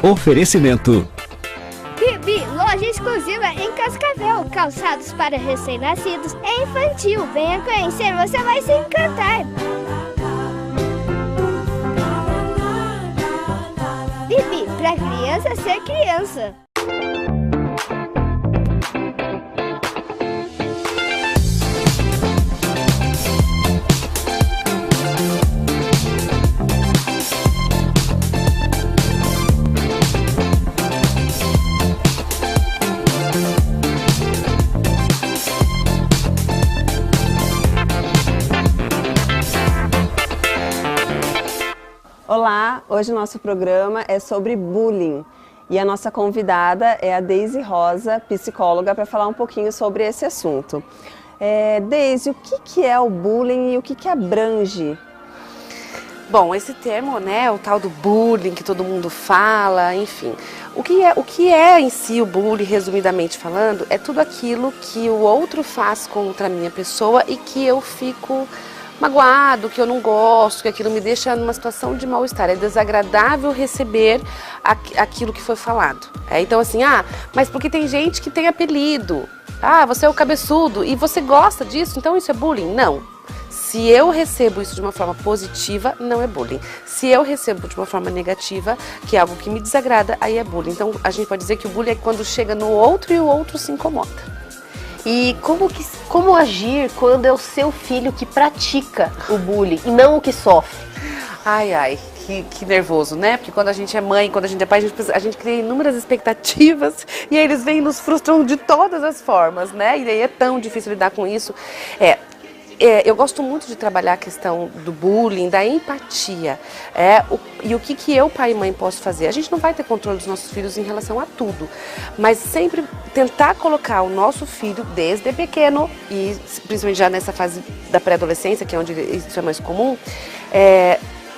Oferecimento. Bibi, loja exclusiva em Cascavel, calçados para recém-nascidos, é infantil. Venha conhecer, você vai se encantar. Bibi, pra criança ser criança. Olá, hoje o nosso programa é sobre bullying e a nossa convidada é a Deise Rosa, psicóloga, para falar um pouquinho sobre esse assunto. Deise, o que é o bullying e o que abrange? Bom, esse termo, né, o tal do bullying que todo mundo fala, enfim. O que é em si o bullying, resumidamente falando, é tudo aquilo que o outro faz contra a minha pessoa e que eu fico magoado, que eu não gosto, que aquilo me deixa numa situação de mal-estar. É desagradável receber aquilo que foi falado. Então assim, mas porque tem gente que tem apelido. Você é o cabeçudo e você gosta disso, então isso é bullying? Não. Se eu recebo isso de uma forma positiva, não é bullying. Se eu recebo de uma forma negativa, que é algo que me desagrada, aí é bullying. Então a gente pode dizer que o bullying é quando chega no outro e o outro se incomoda. E como agir quando é o seu filho que pratica o bullying e não o que sofre? Que nervoso, né? Porque quando a gente é mãe, quando a gente é pai, a gente cria inúmeras expectativas e aí eles vêm e nos frustram de todas as formas, né? E aí é tão difícil lidar com isso. Eu gosto muito de trabalhar a questão do bullying, da empatia. E o que eu, pai e mãe, posso fazer? A gente não vai ter controle dos nossos filhos em relação a tudo, mas sempre tentar colocar o nosso filho desde pequeno, e principalmente já nessa fase da pré-adolescência, que é onde isso é mais comum,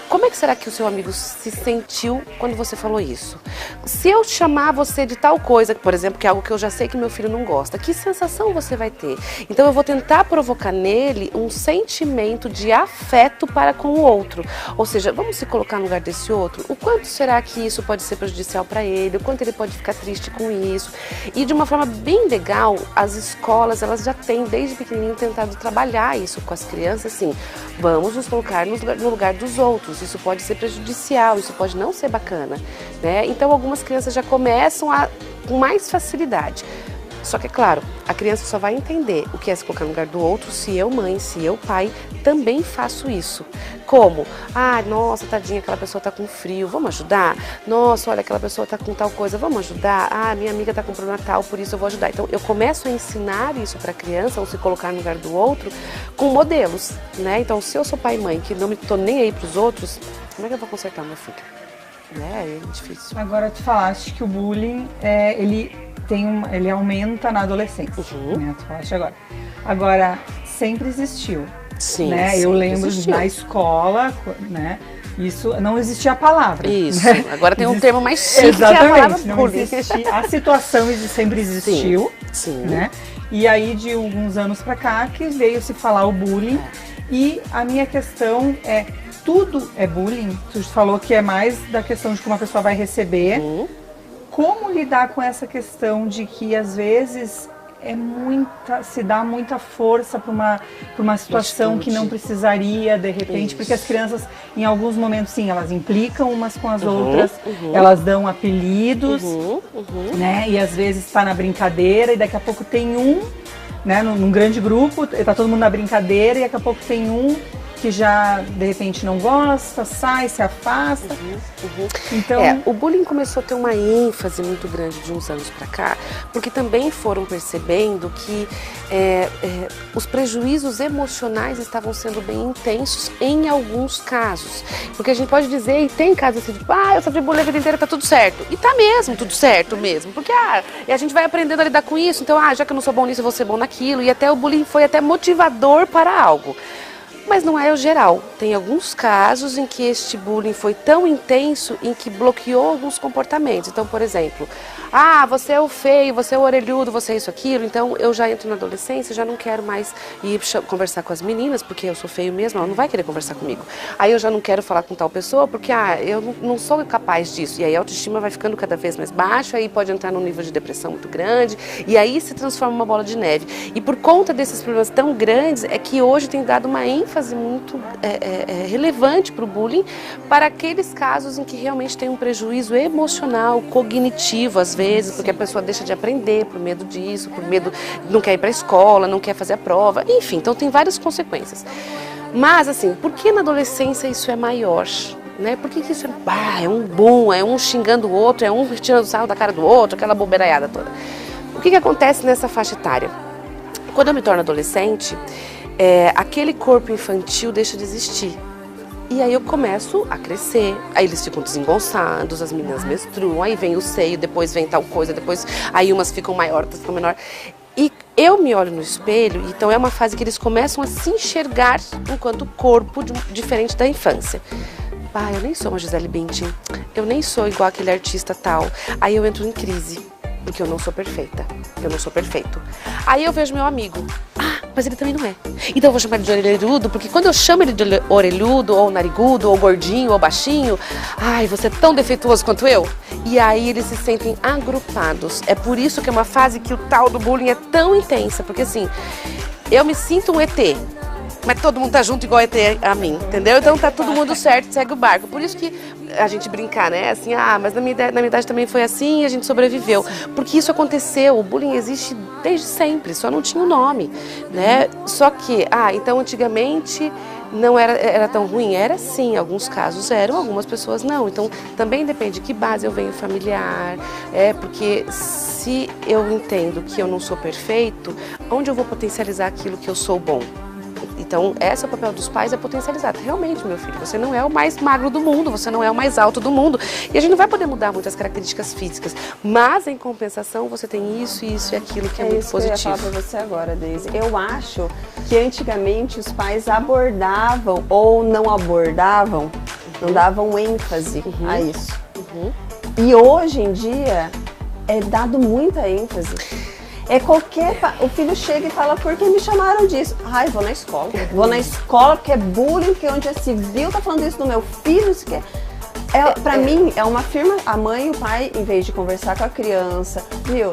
como é que será que o seu amigo se sentiu quando você falou isso? Se eu chamar você de tal coisa, por exemplo, que é algo que eu já sei que meu filho não gosta, que sensação você vai ter? Então eu vou tentar provocar nele um sentimento de afeto para com o outro. Ou seja, vamos se colocar no lugar desse outro? O quanto será que isso pode ser prejudicial para ele? O quanto ele pode ficar triste com isso? E de uma forma bem legal, as escolas, elas já têm desde pequenininho tentado trabalhar isso com as crianças, assim, vamos nos colocar no lugar dos outros. Isso pode ser prejudicial, isso pode não ser bacana, né? Então algumas crianças já começam com mais facilidade. Só que é claro, a criança só vai entender o que é se colocar no lugar do outro se eu, mãe, se eu, pai, também faço isso. Como? Nossa, tadinha, aquela pessoa tá com frio, vamos ajudar? Nossa, olha, aquela pessoa tá com tal coisa, vamos ajudar? Minha amiga tá com problema tal, por isso eu vou ajudar. Então eu começo a ensinar isso para a criança, ou se colocar no lugar do outro, com modelos, né? Então se eu sou pai e mãe, que não me tô nem aí pros outros, como é que eu vou consertar meu filho? É difícil. Agora tu falaste que o bullying, ele aumenta na adolescência, né? Tu falaste agora. Agora, sempre existiu. Sim, né? Eu lembro na escola, né? Isso não existia a palavra. Isso. Né? Agora tem um termo mais chique. Exatamente. Que é a palavra não bullying. Existia, a situação sempre existiu. Sim. Né? E aí de alguns anos para cá que veio se falar o bullying. E a minha questão é, tudo é bullying? Tu falou que é mais da questão de como a pessoa vai receber. Como lidar com essa questão de que às vezes se dá muita força para uma situação que não precisaria de repente, porque as crianças em alguns momentos sim, elas implicam umas com as outras, elas dão apelidos, né? E às vezes está na brincadeira e daqui a pouco tem né, num grande grupo, está todo mundo na brincadeira e daqui a pouco tem que já de repente não gosta, sai, se afasta. Então, o bullying começou a ter uma ênfase muito grande de uns anos para cá, porque também foram percebendo que os prejuízos emocionais estavam sendo bem intensos em alguns casos. Porque a gente pode dizer, e tem casos assim, tipo, eu sofri bullying a vida inteira, tá tudo certo. E tá mesmo, tudo certo mesmo. Porque e a gente vai aprendendo a lidar com isso, então já que eu não sou bom nisso, eu vou ser bom naquilo. E até o bullying foi até motivador para algo. Mas não é o geral. Tem alguns casos em que este bullying foi tão intenso em que bloqueou alguns comportamentos. Então, por exemplo, você é o feio, você é o orelhudo, você é isso, aquilo. Então, eu já entro na adolescência, já não quero mais ir conversar com as meninas, porque eu sou feio mesmo, ela não vai querer conversar comigo. Aí eu já não quero falar com tal pessoa, porque eu não sou capaz disso. E aí a autoestima vai ficando cada vez mais baixa, aí pode entrar num nível de depressão muito grande, e aí se transforma em uma bola de neve. E por conta desses problemas tão grandes, é que hoje tem dado uma ênfase muito relevante para o bullying, para aqueles casos em que realmente tem um prejuízo emocional, cognitivo, às vezes, porque a pessoa deixa de aprender por medo disso, por medo, não quer ir para a escola, não quer fazer a prova, enfim, então tem várias consequências. Mas, assim, por que na adolescência isso é maior? Né? Por que isso é um boom, é um xingando o outro, é um tirando o sarro da cara do outro, aquela bobeiraiada toda? O que acontece nessa faixa etária? Quando eu me torno adolescente, aquele corpo infantil deixa de existir. E aí eu começo a crescer, aí eles ficam desengonçados, as meninas menstruam, aí vem o seio, depois vem tal coisa, depois aí umas ficam maior, outras ficam menor. E eu me olho no espelho, então é uma fase que eles começam a se enxergar enquanto corpo diferente da infância. Eu nem sou uma Gisele Bündchen, eu nem sou igual aquele artista tal. Aí eu entro em crise, porque eu não sou perfeita, eu não sou perfeito. Aí eu vejo meu amigo, mas ele também não é. Então eu vou chamar ele de orelhudo, porque quando eu chamo ele de orelhudo, ou narigudo, ou gordinho, ou baixinho, você é tão defeituoso quanto eu. E aí eles se sentem agrupados. É por isso que é uma fase que o tal do bullying é tão intensa, porque assim, eu me sinto um ET, mas todo mundo tá junto igual ET a mim, entendeu? Então tá todo mundo certo, segue o barco. Por isso que a gente brincar, né? Assim, mas na minha idade também foi assim e a gente sobreviveu. Porque isso aconteceu, o bullying existe desde sempre, só não tinha o nome, né? Só que, então antigamente não era tão ruim? Era sim, alguns casos eram, algumas pessoas não. Então também depende de que base eu venho familiar, porque se eu entendo que eu não sou perfeito, onde eu vou potencializar aquilo que eu sou bom? Então, esse é o papel dos pais, é potencializar. Realmente, meu filho, você não é o mais magro do mundo, você não é o mais alto do mundo. E a gente não vai poder mudar muitas características físicas, mas, em compensação, você tem isso e aquilo que é muito positivo. Eu ia falar pra você agora, Deise. Eu acho que antigamente os pais abordavam ou não abordavam, não davam ênfase a isso. E hoje em dia é dado muita ênfase. O filho chega e fala, por que me chamaram disso? Vou na escola. Vou na escola porque é bullying, porque onde já se viu tá falando isso do meu filho, isso que pra mim, é uma firma, a mãe e o pai, em vez de conversar com a criança,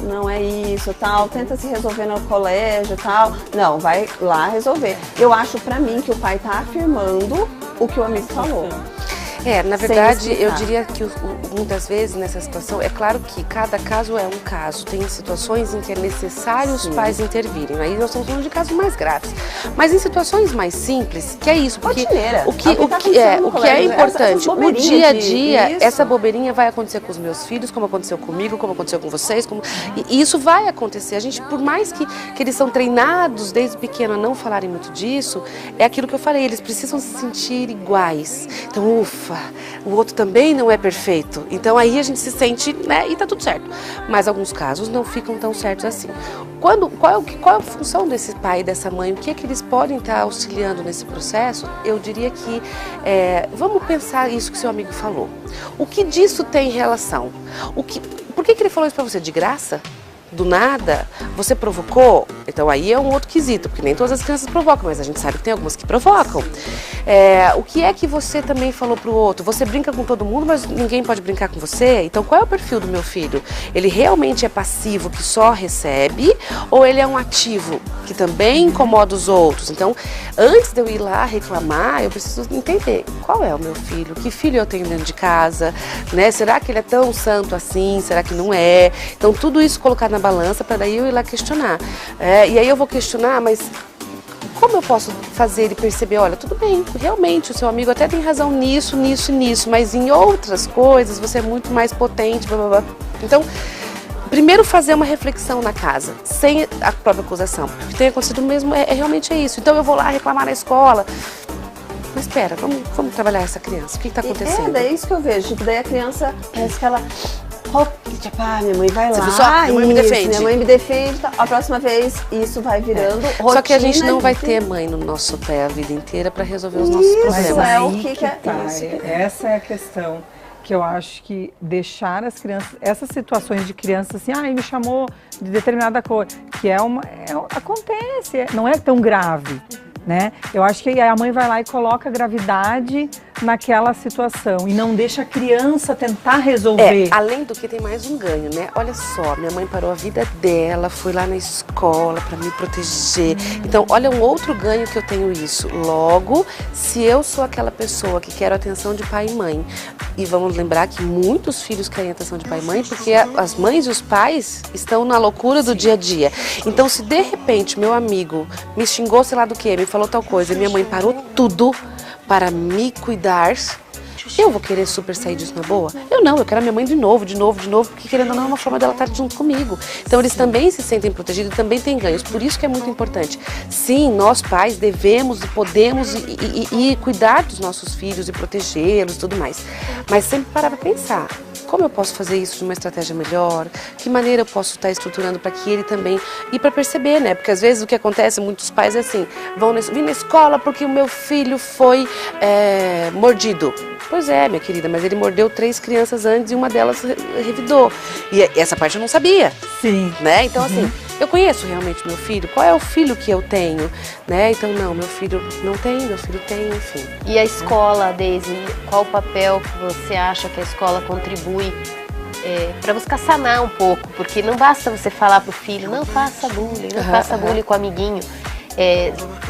não é isso, tal, tenta se resolver no colégio, tal, não, vai lá resolver. Eu acho pra mim que o pai tá afirmando o que o amigo falou. Na verdade, eu diria que muitas vezes nessa situação, é claro que cada caso é um caso, tem situações em que é necessário os pais intervirem, aí nós estamos falando de casos mais graves, mas em situações mais simples, que é isso, porque o que é importante, o dia a dia, essa bobeirinha vai acontecer com os meus filhos, como aconteceu comigo, como aconteceu com vocês, e isso vai acontecer, a gente, por mais que eles são treinados desde pequeno a não falarem muito disso, é aquilo que eu falei, eles precisam se sentir iguais, então o outro também não é perfeito. Então aí a gente se sente, e tá tudo certo. Mas alguns casos não ficam tão certos assim. Qual é a função desse pai e dessa mãe? O que é que eles podem estar auxiliando nesse processo? Eu diria que, vamos pensar isso que seu amigo falou. O que disso tem relação? Por que ele falou isso pra você? De graça? Do nada? Você provocou? Então aí é um outro quesito, porque nem todas as crianças provocam, mas a gente sabe que tem algumas que provocam. O que é que você também falou pro outro? Você brinca com todo mundo, mas ninguém pode brincar com você? Então qual é o perfil do meu filho? Ele realmente é passivo, que só recebe, ou ele é um ativo, que também incomoda os outros? Então, antes de eu ir lá reclamar, eu preciso entender qual é o meu filho, que filho eu tenho dentro de casa, né? Será que ele é tão santo assim? Será que não é? Então tudo isso colocar na balança para daí eu ir lá questionar. E aí eu vou questionar, mas como eu posso fazer ele perceber, olha, tudo bem, realmente o seu amigo até tem razão nisso, nisso e nisso, mas em outras coisas você é muito mais potente, blá, blá, blá. Então, primeiro fazer uma reflexão na casa, sem a própria acusação. O que tem acontecido mesmo realmente é isso. Então eu vou lá reclamar na escola. Mas espera, vamos trabalhar essa criança. O que está acontecendo? Daí é isso que eu vejo. Daí a criança parece que ela tipo, minha mãe vai lá, minha mãe me defende. Minha mãe me defende, tá. A próxima vez isso vai virando rotina. Só que a gente não vai ter mãe no nosso pé a vida inteira para resolver os nossos problemas. Mas É o aí que é tá. isso. Essa é a questão que eu acho que deixar as crianças, essas situações de criança assim, me chamou de determinada cor, que acontece, não é tão grave, né? Eu acho que a mãe vai lá e coloca a gravidade naquela situação e não deixa a criança tentar resolver. Além do que tem mais um ganho, né? Olha só, minha mãe parou a vida dela, foi lá na escola para me proteger. Então, olha um outro ganho que eu tenho isso. Logo, se eu sou aquela pessoa que quer a atenção de pai e mãe, e vamos lembrar que muitos filhos querem a atenção de pai e mãe porque as mães e os pais estão na loucura do dia a dia. Então, se de repente meu amigo me xingou, sei lá do que, me falou tal coisa, e minha mãe parou tudo para me cuidar, eu vou querer super sair disso na boa? Eu não, eu quero a minha mãe de novo, porque querendo ou não é uma forma dela estar junto comigo. Então eles também se sentem protegidos e também têm ganhos, por isso que é muito importante. Sim, nós pais devemos e podemos e cuidar dos nossos filhos e protegê-los e tudo mais, mas sempre parar para pensar. Como eu posso fazer isso de uma estratégia melhor? Que maneira eu posso estar estruturando para que ele também... E para perceber, né? Porque às vezes o que acontece, muitos pais é assim, vim na escola porque o meu filho foi mordido. Pois é, minha querida, mas ele mordeu 3 crianças antes e uma delas revidou. E essa parte eu não sabia. Sim. Né? Então, assim, eu conheço realmente meu filho. Qual é o filho que eu tenho? Né? Então, não, meu filho não tem, meu filho tem, enfim. E a escola, Deise, qual o papel que você acha que a escola contribui para buscar sanar um pouco? Porque não basta você falar pro filho, não faça bullying, não faça bullying com o amiguinho.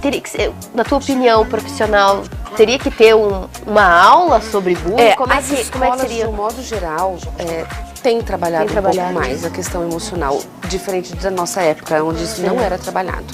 Teria que ser, na tua opinião profissional, teria que ter uma aula sobre bullying? Como é que seria? De um modo geral, tem trabalhado um pouco mais a questão emocional, diferente da nossa época, onde isso não era trabalhado.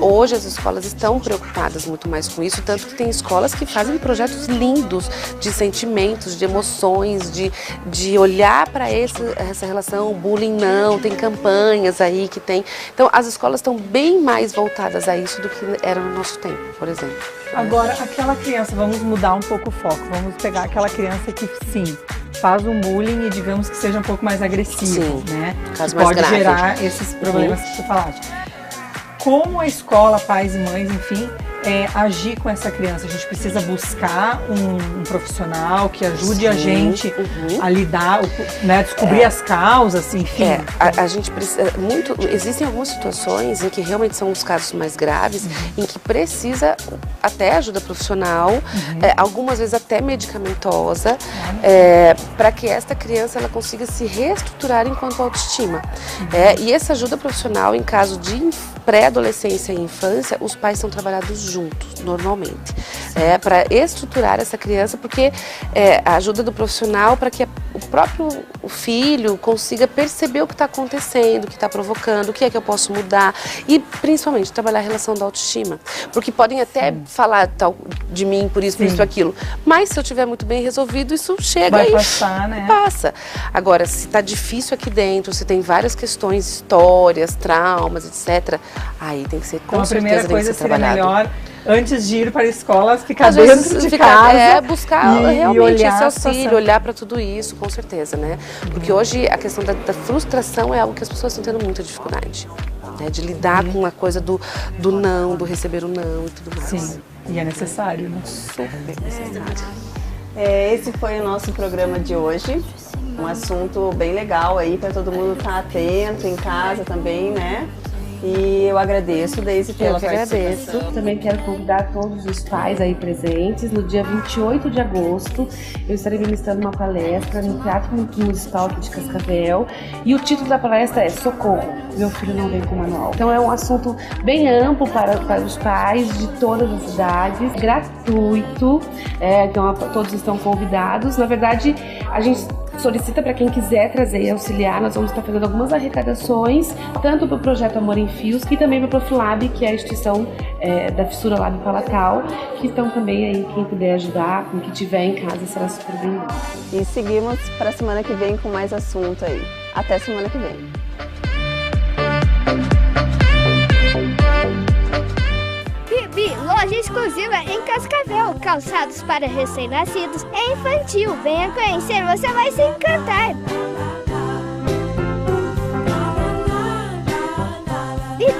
Hoje as escolas estão preocupadas muito mais com isso, tanto que tem escolas que fazem projetos lindos de sentimentos, de emoções, de olhar para essa relação, bullying não, tem campanhas aí que tem. Então as escolas estão bem mais voltadas a isso do que era no nosso tempo, por exemplo. Agora, aquela criança, vamos mudar um pouco o foco, vamos pegar aquela criança que sim, faz um bullying e digamos que seja um pouco mais agressivo, né? Caso que mais pode grave. gerar esses problemas que você falaste. Como a escola, pais e mães, enfim, agir com essa criança? A gente precisa buscar um profissional que ajude a gente a lidar, né, descobrir as causas, enfim. A gente precisa existem algumas situações em que realmente são os casos mais graves, em que precisa até ajuda profissional, algumas vezes até medicamentosa, para que esta criança ela consiga se reestruturar enquanto autoestima. E essa ajuda profissional, em caso de pré-adolescência e infância, os pais são trabalhados juntos, normalmente, para estruturar essa criança, porque a ajuda do profissional para que o próprio filho consiga perceber o que está acontecendo, o que está provocando, o que é que eu posso mudar e principalmente trabalhar a relação da autoestima, porque podem até falar tal de mim por isso, por isso, aquilo, mas se eu tiver muito bem resolvido, isso chega e passar, né? Passa. Agora, se está difícil aqui dentro, se tem várias questões, histórias, traumas, etc., aí tem que ser com certeza. Então a primeira coisa seria melhor, antes de ir para a escola, ficar às dentro vezes de casa. Buscar realmente olhar esse auxílio, olhar para tudo isso, com certeza, né? Porque hoje a questão da frustração é algo que as pessoas estão tendo muita dificuldade, né? De lidar com a coisa do não, do receber o não e tudo mais. Sim, e é necessário, né? Super necessário. Esse foi o nosso programa de hoje. Um assunto bem legal aí para todo mundo estar atento em casa também, né? E eu agradeço, Deise, pela participação. Também quero convidar todos os pais aí presentes. No dia 28 de agosto, eu estarei ministrando uma palestra no Teatro Municipal aqui de Cascavel. E o título da palestra é Socorro, meu filho não vem com manual. Então é um assunto bem amplo para os pais de todas as idades, gratuito, então todos estão convidados. Na verdade, a gente solicita para quem quiser trazer e auxiliar. Nós vamos estar fazendo algumas arrecadações, tanto para o projeto Amor em Fios, que também para o Profilab, que é a instituição da Fissura Lábio Palatal, que estão também aí, quem puder ajudar, com o que tiver em casa, será super bem-vindo. E seguimos para a semana que vem com mais assunto aí. Até semana que vem. Bibi, loja exclusiva em Cascavel, calçados para recém-nascidos e infantil. Venha conhecer, você vai se encantar.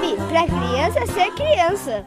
Bibi, pra criança ser criança.